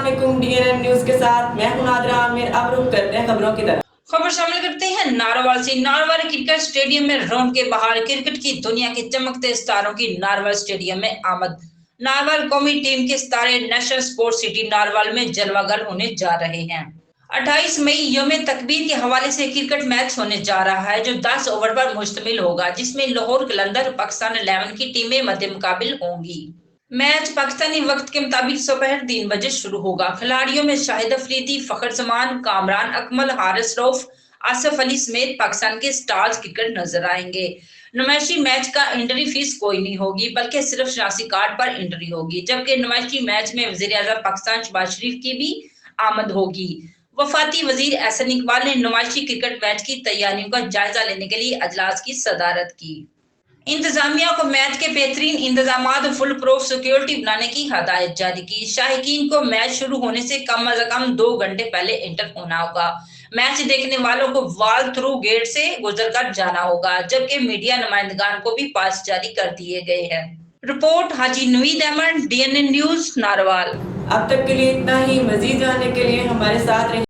अस्सलामुअलैकुम DNN news के साथ मैं हूं नादरा आमिर। अब रुख करते हैं खबरों की तरफ। खबर शामिल करते हैं नारवाल से। नारवाल क्रिकेट स्टेडियम में रौनक बहार, क्रिकेट की दुनिया के चमकते सितारों की नारवाल स्टेडियम में आमद। नारवाल कौमी टीम के सितारे नेशनल स्पोर्ट्स सिटी नारवाल में जलवागर होने जा रहे हैं। 28 मई यौम तकबीर के हवाले से क्रिकेट मैच होने जा रहा है जो 10 ओवर पर मुश्तमिल होगा, जिसमें लाहौर कलंदर पाकिस्तान 11 की टीमें मध्य मुकाबिल होंगी। मैच पाकिस्तानी वक्त के मुताबिक दोपहर 3 बजे शुरू होगा। खिलाड़ियों में शाहिद अफरीदी, फखर जमान, कामरान अकमल, हारिस रऊफ, आसिफ अली समेत पाकिस्तान के स्टार्स क्रिकेट नजर आएंगे। नुमाइशी मैच का एंट्री फीस कोई नहीं होगी, बल्कि सिर्फ शनासी कार्ड पर एंट्री होगी। जबकि नुमाइशी मैच में वजीर आज़म पाकिस्तान शहबाज शरीफ की भी आमद होगी। वफाती वजीर एहसन इकबाल ने नुमाइशी क्रिकेट मैच की तैयारियों का जायजा लेने के लिए अजलास की सदारत की। इंतजामिया को मैच के बेहतरीन इंतजाम फुल प्रूफ सिक्योरिटी बनाने की हदायत जारी की। शाहिकीन को मैच शुरू होने से कम अज कम 2 घंटे पहले एंटर होना होगा। मैच देखने वालों को वॉल थ्रू गेट से गुजरकर जाना होगा, जबकि मीडिया नुमाइंदगान को भी पास जारी कर दिए गए हैं। रिपोर्ट हाजी नवीद अहमद, DNN न्यूज नारवाल। अब तक के लिए इतना ही। मजीद जानने के लिए हमारे साथ रहिए।